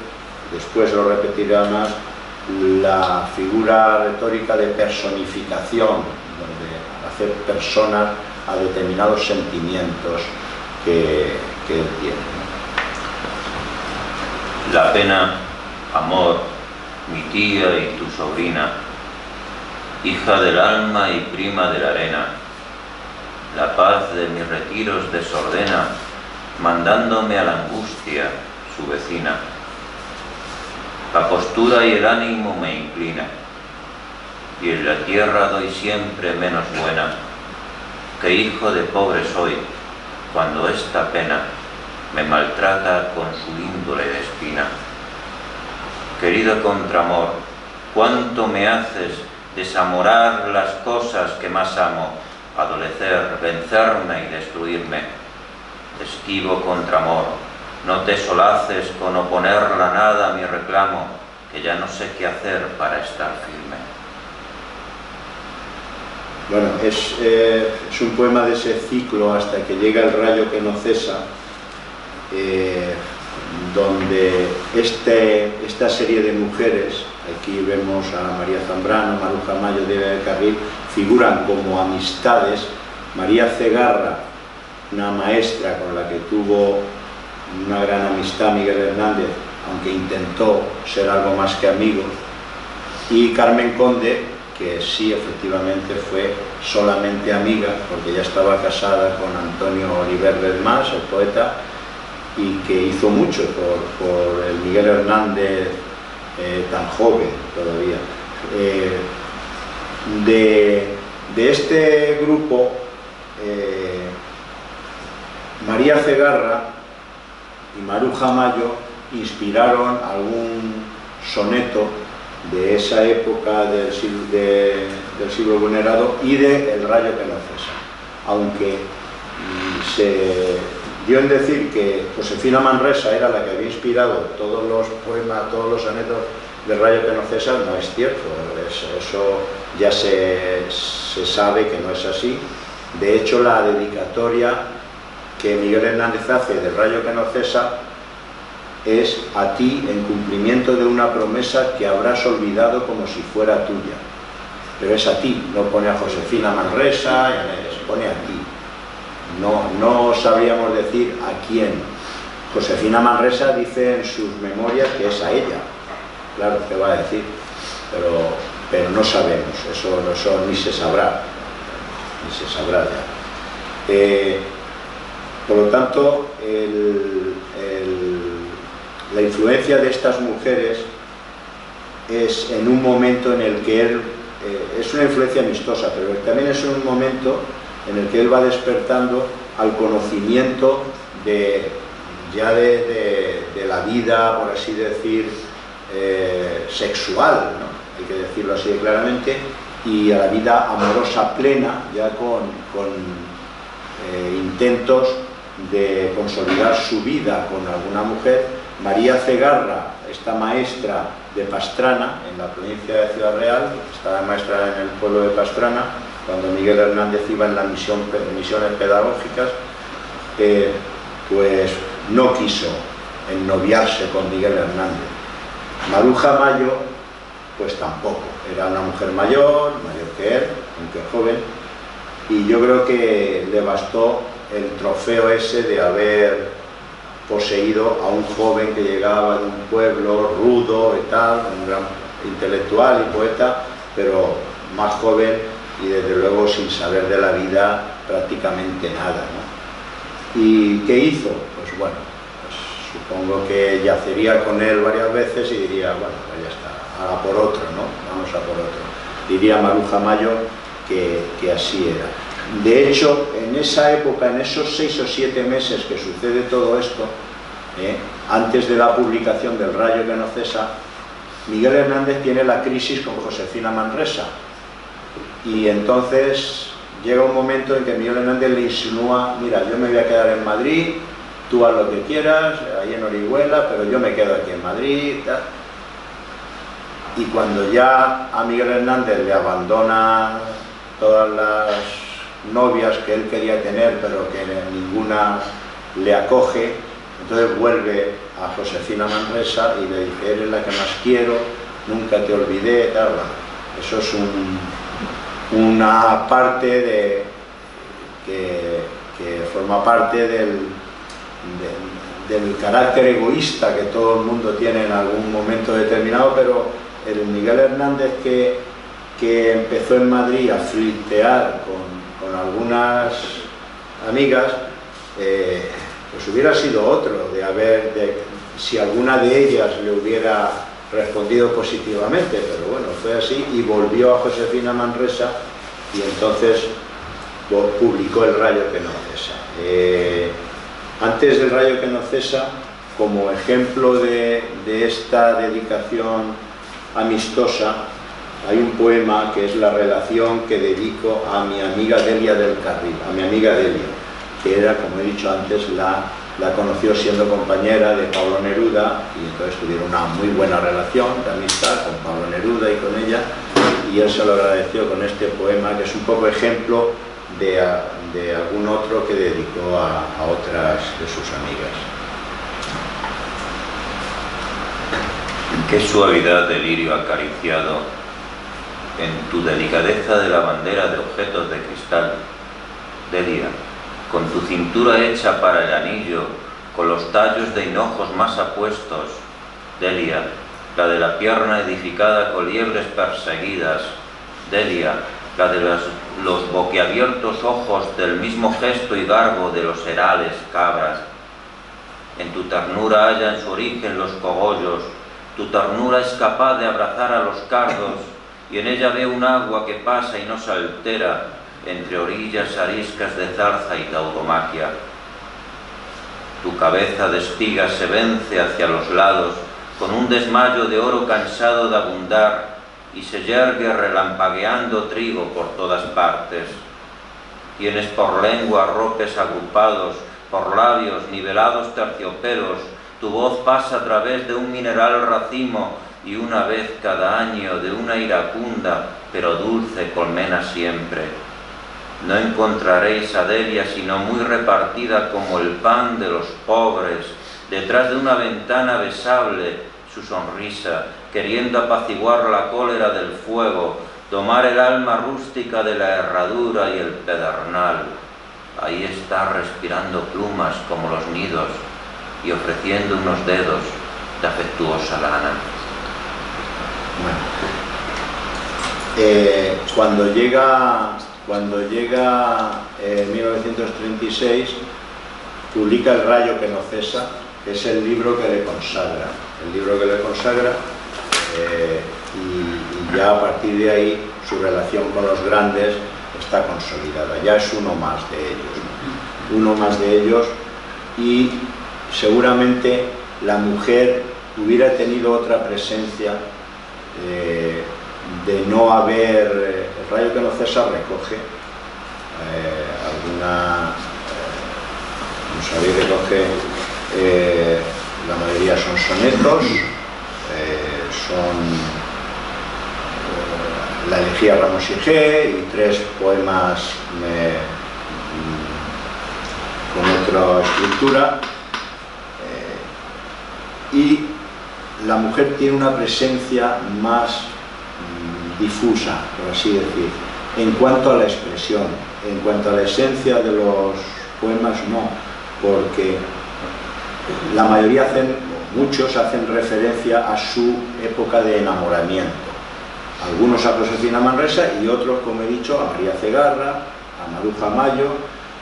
después lo repetirá más, la figura retórica de personificación, donde hacer personas a determinados sentimientos que él tiene. La pena, amor, mi tía y tu sobrina, hija del alma y prima de la arena, la paz de mis retiros desordena, mandándome a la angustia, su vecina. La postura y el ánimo me inclina, y en la tierra doy siempre menos buena, que hijo de pobre soy, cuando esta pena me maltrata con su índole de espina. Querido contramor, cuánto me haces desamorar las cosas que más amo, adolecer, vencerme y destruirme. Esquivo contramor, no te solaces con oponer la nada a mi reclamo, que ya no sé qué hacer para estar firme. Bueno, es un poema de ese ciclo Hasta que llega el rayo que no cesa, donde esta serie de mujeres, aquí vemos a María Zambrano, Maruja Mayo, Delia del Carril, figuran como amistades. María Cegarra, una maestra con la que tuvo una gran amistad Miguel Hernández, aunque intentó ser algo más que amigo, y Carmen Conde, que sí, efectivamente fue solamente amiga, porque ya estaba casada con Antonio Oliver Delmas, el poeta, y que hizo mucho por el Miguel Hernández tan joven todavía. De este grupo, María Cegarra y Maruja Mayo inspiraron algún soneto de esa época del siglo vulnerado y de El rayo que no cesa, aunque se dio en decir que Josefina Manresa era la que había inspirado todos los poemas, todos los sonetos del rayo que no cesa. No es cierto, eso ya se sabe que no es así. De hecho, la dedicatoria que Miguel Hernández hace del rayo que no cesa es a ti en cumplimiento de una promesa que habrás olvidado como si fuera tuya. Pero es a ti, no pone a Josefina Manresa, se pone a ti. No sabríamos decir a quién. Josefina Manresa dice en sus memorias que es a ella. Claro que va a decir, pero no sabemos, eso ni se sabrá ya. Por lo tanto, la influencia de estas mujeres es en un momento en el que él, es una influencia amistosa, pero también es un momento en el que él va despertando al conocimiento de la vida, por así decir, sexual, ¿no? Hay que decirlo así de claramente, y a la vida amorosa plena, ya con intentos de consolidar su vida con alguna mujer. María Cegarra, esta maestra de Pastrana, en la provincia de Ciudad Real, estaba maestra en el pueblo de Pastrana, cuando Miguel Hernández iba en las misiones pedagógicas, pues no quiso ennoviarse con Miguel Hernández. Maruja Mayo, pues tampoco. Era una mujer mayor que él, aunque joven, y yo creo que le bastó el trofeo ese de haber poseído a un joven que llegaba de un pueblo rudo y tal, un gran intelectual y poeta, pero más joven y desde luego sin saber de la vida prácticamente nada, ¿no? ¿Y qué hizo? Pues bueno, pues supongo que yacería con él varias veces y diría, bueno, pues ya está, haga por otro, ¿no? Vamos a por otro. Diría Maruja Mayo que así era. De hecho, en esa época, en esos 6 o 7 meses que sucede todo esto, antes de la publicación del Rayo que no cesa, Miguel Hernández tiene la crisis con Josefina Manresa. Y entonces llega un momento en que Miguel Hernández le insinúa, mira, yo me voy a quedar en Madrid, tú haz lo que quieras, ahí en Orihuela, pero yo me quedo aquí en Madrid, tal. Y cuando ya a Miguel Hernández le abandona todas las novias que él quería tener, pero que ninguna le acoge, entonces vuelve a Josefina Manresa y le dice, eres la que más quiero, nunca te olvidé, tal. Eso es una parte que forma parte del carácter egoísta que todo el mundo tiene en algún momento determinado, pero el Miguel Hernández que empezó en Madrid a flirtear con algunas amigas, pues hubiera sido otro, si alguna de ellas le hubiera respondido positivamente, pero bueno, fue así y volvió a Josefina Manresa y entonces publicó El Rayo que no cesa. Antes del Rayo que no cesa, como ejemplo de esta dedicación amistosa, hay un poema que es la relación que dedico a mi amiga Delia del Carril, a mi amiga Delia, que era, como he dicho antes, la conoció siendo compañera de Pablo Neruda y entonces tuvieron una muy buena relación de amistad con Pablo Neruda y con ella, y él se lo agradeció con este poema, que es un poco ejemplo de algún otro que dedicó a otras de sus amigas. Qué suavidad de lirio acariciado en tu delicadeza de la bandera de objetos de cristal, Delia, con tu cintura hecha para el anillo, con los tallos de hinojos más apuestos, Delia, la de la pierna edificada con liebres perseguidas, Delia, la de los boquiabiertos ojos del mismo gesto y garbo de los herales cabras. En tu ternura hallan su origen los cogollos, tu ternura es capaz de abrazar a los cardos, y en ella ve un agua que pasa y no se altera entre orillas ariscas de zarza y tauromaquia. Tu cabeza de espiga se vence hacia los lados con un desmayo de oro cansado de abundar y se yergue relampagueando trigo por todas partes. Tienes por lengua ropes agrupados, por labios nivelados terciopelos, tu voz pasa a través de un mineral racimo y una vez cada año de una iracunda pero dulce colmena siempre. No encontraréis a Delia sino muy repartida como el pan de los pobres, detrás de una ventana besable, su sonrisa, queriendo apaciguar la cólera del fuego, domar el alma rústica de la herradura y el pedernal. Ahí está respirando plumas como los nidos y ofreciendo unos dedos de afectuosa lana. Cuando llega 1936, publica El Rayo que no cesa, que es el libro que le consagra. Y ya a partir de ahí su relación con los grandes está consolidada, ya es uno más de ellos, y seguramente la mujer hubiera tenido otra presencia de no haber. El Rayo que no cesa recoge como sabéis, recoge la mayoría son sonetos, son la elegía Ramos y G y 3 poemas con otra escritura, y la mujer tiene una presencia más difusa, por así decir, en cuanto a la expresión. En cuanto a la esencia de los poemas, no, porque la mayoría muchos hacen referencia a su época de enamoramiento. Algunos a Josefina Manresa y otros, como he dicho, a María Cegarra, a Maruja Mayo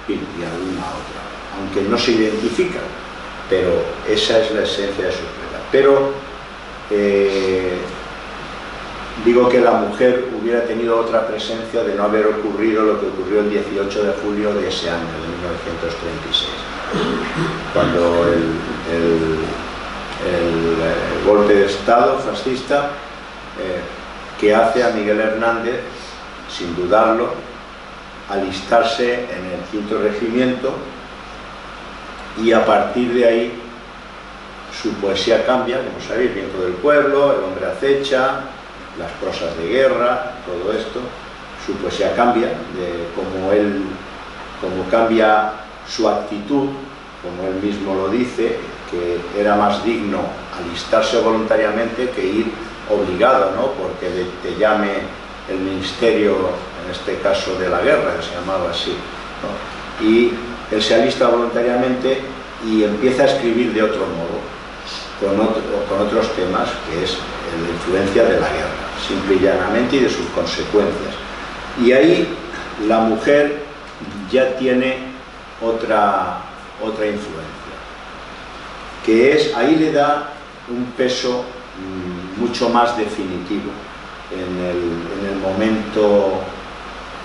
y alguna otra, aunque no se identifican, pero esa es la esencia de sus poemas. Pero digo que la mujer hubiera tenido otra presencia de no haber ocurrido lo que ocurrió el 18 de julio de ese año, de 1936, cuando el golpe de Estado fascista que hace a Miguel Hernández, sin dudarlo, alistarse en el 5º Regimiento, y a partir de ahí su poesía cambia, como sabéis, Viento del Pueblo, El hombre acecha, las prosas de guerra, todo esto. Su poesía cambia, como cambia su actitud, como él mismo lo dice, que era más digno alistarse voluntariamente que ir obligado, ¿no? Porque te llame el ministerio, en este caso de la guerra, que se llamaba así, ¿no? Y él se alista voluntariamente y empieza a escribir de otro modo, con otros temas, que es la influencia de la guerra, simple y llanamente, y de sus consecuencias. Y ahí la mujer ya tiene otra influencia, que es, ahí le da un peso mucho más definitivo, en el momento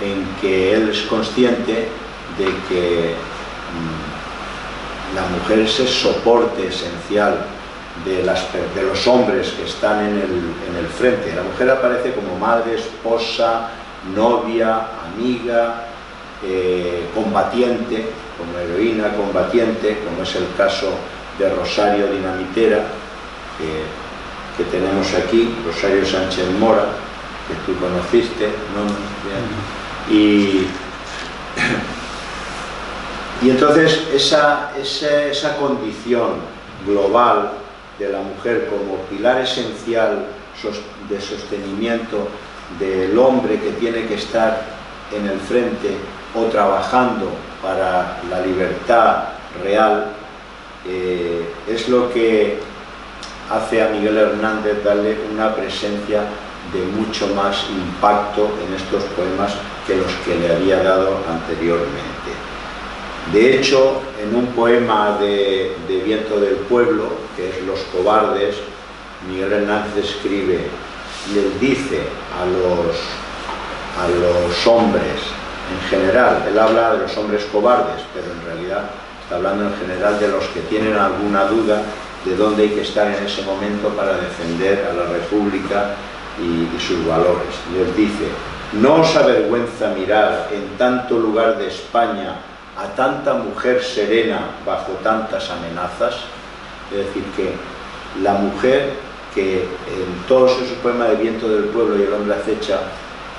en que él es consciente de que la mujer es el soporte esencial de los hombres que están en el frente. La mujer aparece como madre, esposa, novia, amiga, combatiente, como heroína combatiente, como es el caso de Rosario Dinamitera, que tenemos aquí, Rosario Sánchez Mora, que tú conociste, ¿no? Y entonces esa condición global de la mujer como pilar esencial de sostenimiento del hombre que tiene que estar en el frente o trabajando para la libertad real, es lo que hace a Miguel Hernández darle una presencia de mucho más impacto en estos poemas que los que le había dado anteriormente. De hecho, en un poema de Viento del Pueblo, que es Los cobardes, Miguel Hernández escribe, les dice a los hombres en general, él habla de los hombres cobardes, pero en realidad está hablando en general de los que tienen alguna duda de dónde hay que estar en ese momento para defender a la República y sus valores. Les dice, no os avergüenza mirar en tanto lugar de España a tanta mujer serena bajo tantas amenazas. Es decir, que la mujer, que en todos esos poemas de Viento del Pueblo y El hombre acecha,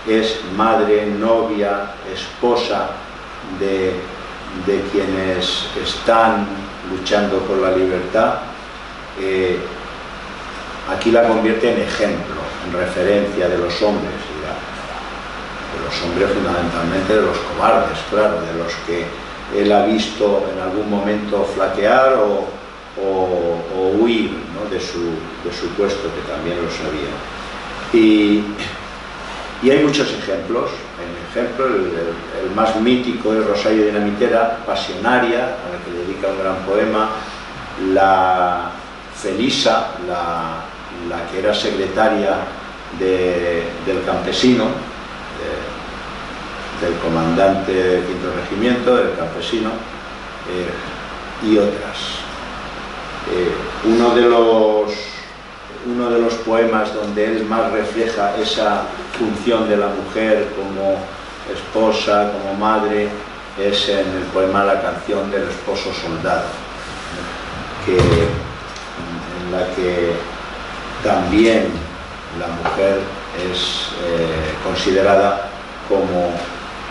es madre, novia, esposa de quienes están luchando por la libertad, aquí la convierte en ejemplo, en referencia de los hombres, fundamentalmente de los cobardes, claro, de los que él ha visto en algún momento flaquear o huir, ¿no? de su puesto, que también lo sabía. Y hay muchos ejemplos. En ejemplo, el más mítico es Rosario Dinamitera, Pasionaria, a la que le dedica un gran poema. La Felisa, la que era secretaria del campesino, del comandante del 5º Regimiento, del campesino, y otras. Uno de los poemas donde él más refleja esa función de la mujer como esposa, como madre, es en el poema La canción del esposo soldado, en la que también la mujer es considerada como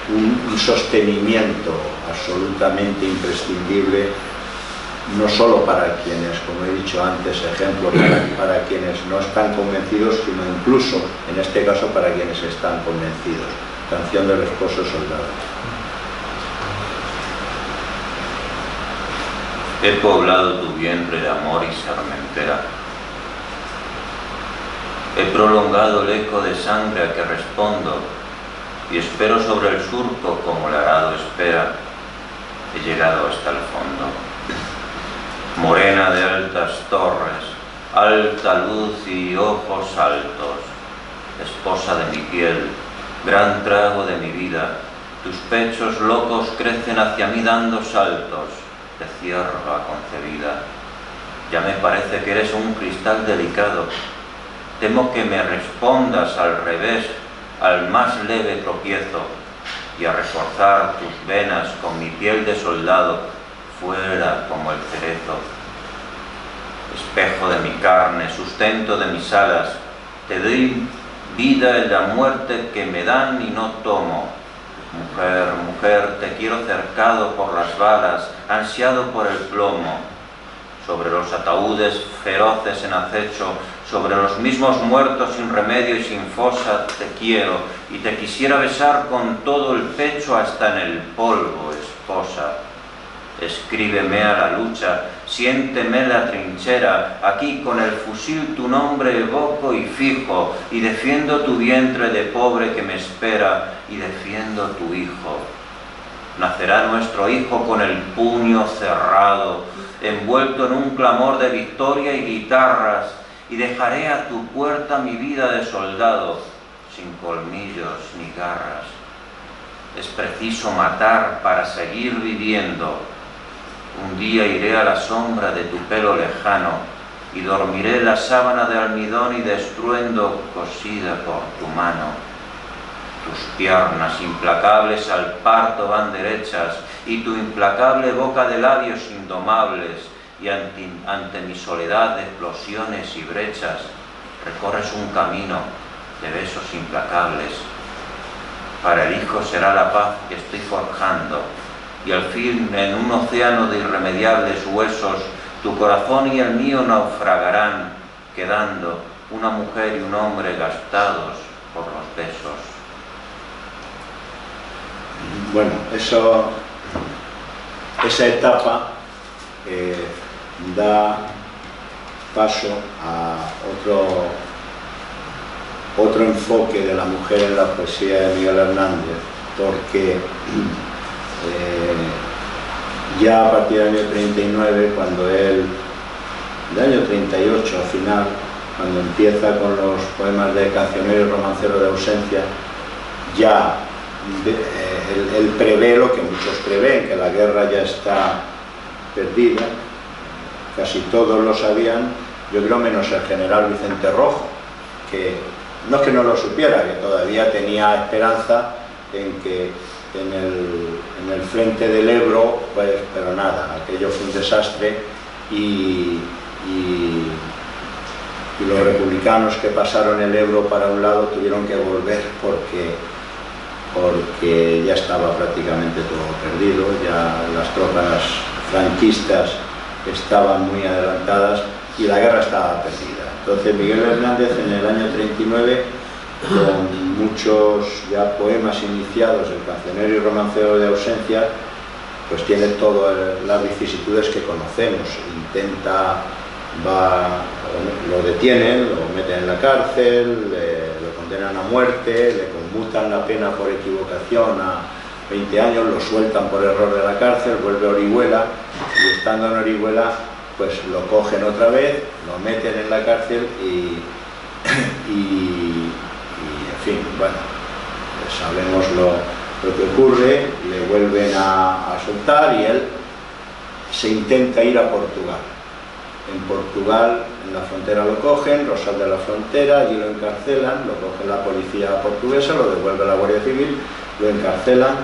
un sostenimiento absolutamente imprescindible no solo para quienes, como he dicho antes, ejemplo, para quienes no están convencidos, sino incluso, en este caso, para quienes están convencidos. Canción del esposo soldado. He poblado tu vientre de amor y sarmentera. He prolongado el eco de sangre a que respondo y espero sobre el surco como el arado espera. He llegado hasta el fondo. Morena de altas torres, alta luz y ojos altos, esposa de mi piel, gran trago de mi vida, tus pechos locos crecen hacia mí dando saltos, de cierva concebida. Ya me parece que eres un cristal delicado, temo que me respondas al revés, al más leve tropiezo, y a reforzar tus venas con mi piel de soldado, fuera como el cerezo. Espejo de mi carne, sustento de mis alas, te doy vida en la muerte que me dan y no tomo. Mujer, mujer, te quiero cercado por las balas, ansiado por el plomo. Sobre los ataúdes feroces en acecho, sobre los mismos muertos sin remedio y sin fosa, te quiero y te quisiera besar con todo el pecho hasta en el polvo, esposa. Escríbeme a la lucha, siénteme la trinchera, aquí con el fusil tu nombre evoco y fijo, y defiendo tu vientre de pobre que me espera, y defiendo tu hijo. Nacerá nuestro hijo con el puño cerrado, envuelto en un clamor de victoria y guitarras, y dejaré a tu puerta mi vida de soldado, sin colmillos ni garras. Es preciso matar para seguir viviendo. Un día iré a la sombra de tu pelo lejano y dormiré la sábana de almidón y de estruendo cosida por tu mano. Tus piernas implacables al parto van derechas y tu implacable boca de labios indomables y ante mi soledad de explosiones y brechas recorres un camino de besos implacables. Para el hijo será la paz que estoy forjando y al fin en un océano de irremediables huesos tu corazón y el mío naufragarán, quedando una mujer y un hombre gastados por los besos. Bueno, esa etapa da paso a otro enfoque de la mujer en la poesía de Miguel Hernández, porque ya a partir del año 39, cuando él, del año 38 al final, cuando empieza con los poemas de Cancionero y Romancero de Ausencia, ya él prevé lo que muchos prevén, que la guerra ya está perdida. Casi todos lo sabían, yo creo menos el general Vicente Rojo, que no es que no lo supiera, que todavía tenía esperanza en que en el frente del Ebro, pues, pero nada, aquello fue un desastre y los republicanos que pasaron el Ebro para un lado tuvieron que volver porque ya estaba prácticamente todo perdido, ya las tropas franquistas estaban muy adelantadas y la guerra estaba perdida. Entonces Miguel Hernández en el año 39, con muchos ya poemas iniciados, el Cancionero y Romancero de Ausencia, pues tiene todas las vicisitudes que conocemos. Lo detienen, lo meten en la cárcel, lo condenan a muerte, le conmutan la pena por equivocación a 20 años, lo sueltan por error de la cárcel, vuelve a Orihuela y estando en Orihuela pues lo cogen otra vez, lo meten en la cárcel y en fin, bueno, pues sabemos lo que ocurre, le vuelven a soltar y él se intenta ir a Portugal. En Portugal, en la frontera lo cogen, Rosal de la Frontera, allí lo encarcelan, lo coge la policía portuguesa, lo devuelve a la Guardia Civil, lo encarcelan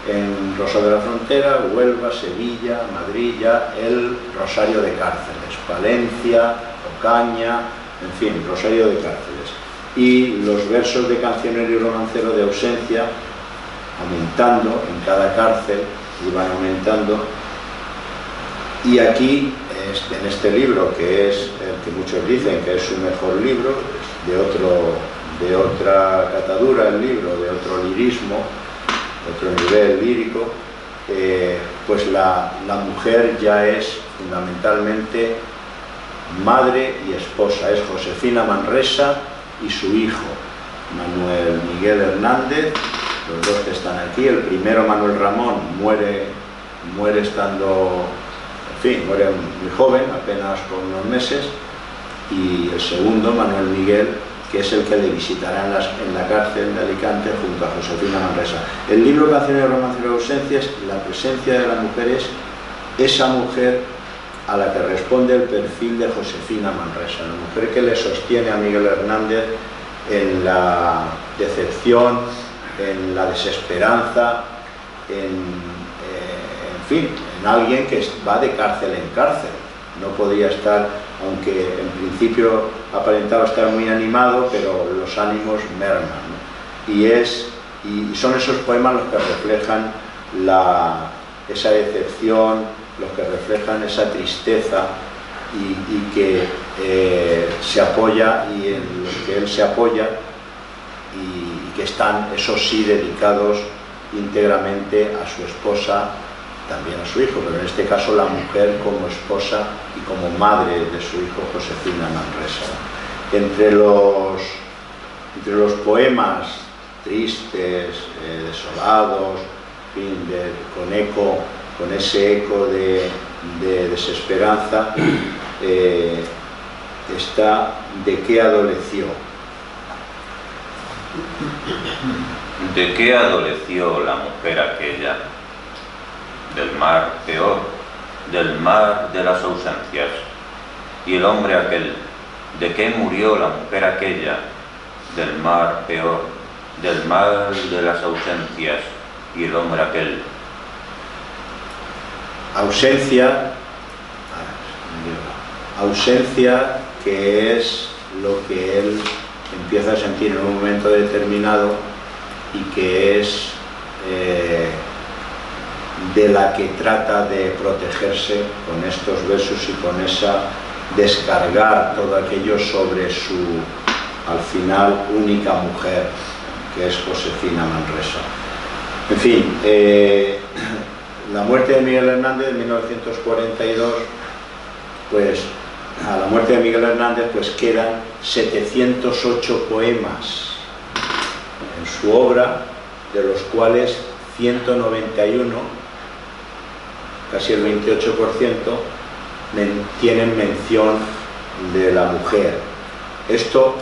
en Rosal de la Frontera, Huelva, Sevilla, Madrid, ya el rosario de cárceles, Valencia, Ocaña, en fin, rosario de cárceles. Y los versos de Cancionero y Romancero de Ausencia, aumentando en cada cárcel, iban aumentando, Y aquí, en este libro, que es el que muchos dicen que es su mejor libro, de otra catadura el libro, de otro lirismo, de otro nivel lírico, pues la mujer ya es fundamentalmente madre y esposa. Es Josefina Manresa y su hijo, Manuel Miguel Hernández, los dos que están aquí. El primero, Manuel Ramón, muere estando, en fin, muere muy joven, apenas con unos meses, y el segundo, Manuel Miguel, que es el que le visitará en la cárcel de Alicante junto a Josefina Manresa. El libro Canciones, Romances y Ausencias, la presencia de la mujer es esa mujer a la que responde el perfil de Josefina Manresa, la mujer que le sostiene a Miguel Hernández en la decepción, en la desesperanza, en fin, en alguien que va de cárcel en cárcel. No podía estar, aunque en principio aparentaba estar muy animado, pero los ánimos merman, ¿no? Y son esos poemas los que reflejan esa decepción, los que reflejan esa tristeza y que se apoya, y en los que él se apoya, y que están, eso sí, dedicados íntegramente a su esposa, también a su hijo, pero en este caso la mujer como esposa y como madre de su hijo, Josefina Manresa. Entre los poemas tristes, desolados, en fin, con ese eco de desesperanza, está ¿De qué adoleció? ¿De qué adoleció la mujer aquella? Del mar peor, del mar de las ausencias. Y el hombre aquel, ¿de qué murió la mujer aquella? Del mar peor, del mar de las ausencias. Y el hombre aquel. Ausencia, que es lo que él empieza a sentir en un momento determinado y que es de la que trata de protegerse con estos versos y con esa descargar todo aquello sobre su, al final, única mujer, que es Josefina Manresa. En fin, la muerte de Miguel Hernández en 1942, pues a la muerte de Miguel Hernández pues quedan 708 poemas en su obra, de los cuales 191, casi el 28%, tienen mención de la mujer. Esto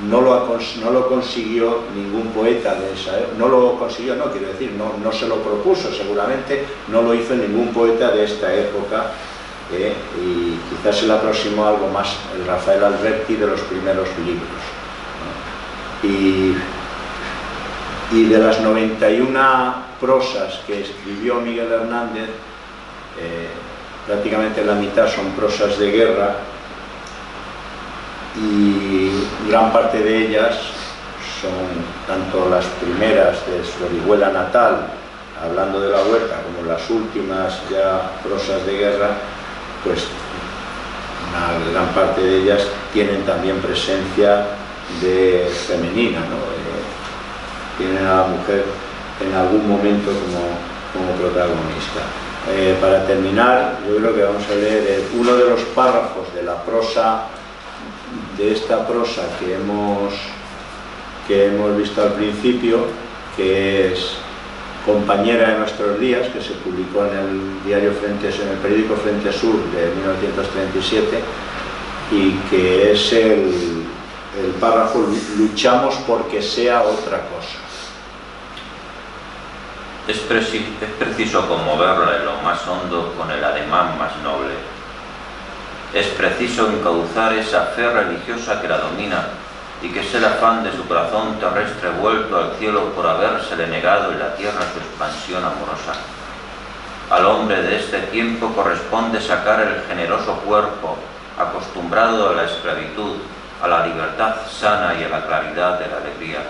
no lo consiguió ningún poeta de esa época. No lo consiguió, no, quiero decir, no se lo propuso, seguramente no lo hizo ningún poeta de esta época, y quizás se le aproximó algo más el Rafael Alberti de los primeros libros, ¿no? Y de las 91 prosas que escribió Miguel Hernández, prácticamente la mitad son prosas de guerra, y gran parte de ellas son tanto las primeras de su Orihuela natal, hablando de la huerta, como las últimas ya prosas de guerra, pues una gran parte de ellas tienen también presencia femenina, ¿no? Tienen a la mujer en algún momento como protagonista. Para terminar, yo creo que vamos a leer uno de los párrafos de la prosa, de esta prosa que hemos visto al principio, que es Compañera de nuestros días, que se publicó en el periódico Frente Sur de 1937, y que es el párrafo Luchamos porque sea otra cosa. Es preciso conmoverla en lo más hondo con el ademán más noble. Es preciso encauzar esa fe religiosa que la domina y que es el afán de su corazón terrestre vuelto al cielo por habérsele negado en la tierra su expansión amorosa. Al hombre de este tiempo corresponde sacar el generoso cuerpo, acostumbrado a la esclavitud, a la libertad sana y a la claridad de la alegría.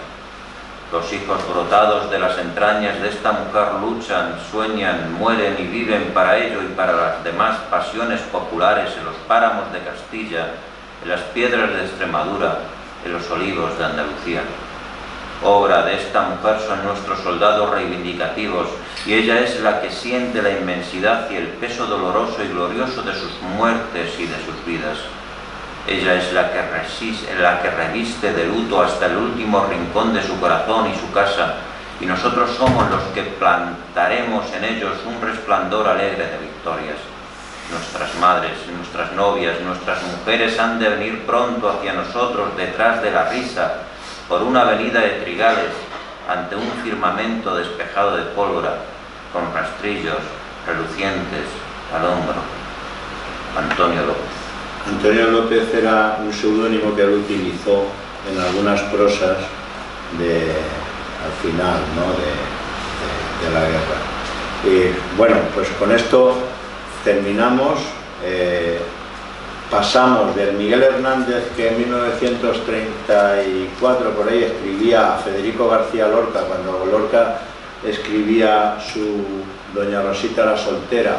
Los hijos brotados de las entrañas de esta mujer luchan, sueñan, mueren y viven para ello y para las demás pasiones populares en los páramos de Castilla, en las piedras de Extremadura, en los olivos de Andalucía. Obra de esta mujer son nuestros soldados reivindicativos, y ella es la que siente la inmensidad y el peso doloroso y glorioso de sus muertes y de sus vidas. Ella es la que reviste de luto hasta el último rincón de su corazón y su casa, y nosotros somos los que plantaremos en ellos un resplandor alegre de victorias. Nuestras madres, nuestras novias, nuestras mujeres han de venir pronto hacia nosotros detrás de la risa, por una avenida de trigales, ante un firmamento despejado de pólvora, con rastrillos relucientes al hombro. Antonio López. Antonio López era un seudónimo que él utilizó en algunas prosas al final, ¿no?, de la guerra. Y bueno, pues con esto terminamos. Pasamos del Miguel Hernández, que en 1934 por ahí escribía a Federico García Lorca, cuando Lorca escribía su Doña Rosita la soltera,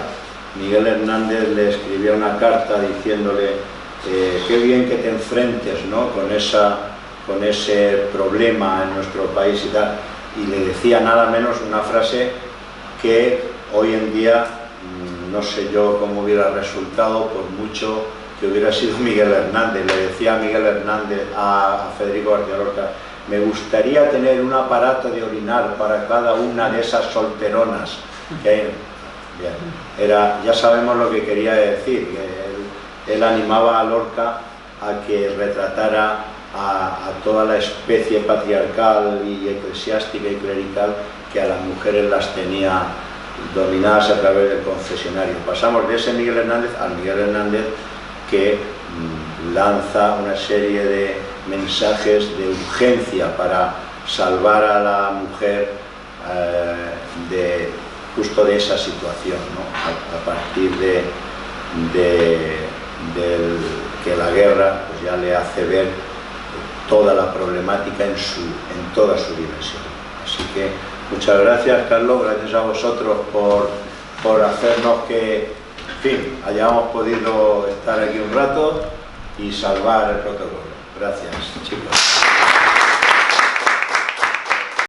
Miguel Hernández le escribía una carta diciéndole qué bien que te enfrentes, ¿no?, con ese problema en nuestro país y tal, y le decía nada menos una frase que hoy en día no sé yo cómo hubiera resultado, por mucho que hubiera sido Miguel Hernández. Le decía a Miguel Hernández, a Federico García Lorca: me gustaría tener un aparato de orinar para cada una de esas solteronas que hay. Bien, ya sabemos lo que quería decir, que él animaba a Lorca a que retratara a toda la especie patriarcal y eclesiástica y clerical que a las mujeres las tenía dominadas a través del confesionario. Pasamos de ese Miguel Hernández al Miguel Hernández que lanza una serie de mensajes de urgencia para salvar a la mujer justo de esa situación, ¿no?, a partir de que la guerra pues ya le hace ver toda la problemática en toda su dimensión. Así que muchas gracias, Carlos, gracias a vosotros por hacernos que, en fin, hayamos podido estar aquí un rato y salvar el protocolo. Gracias, chicos.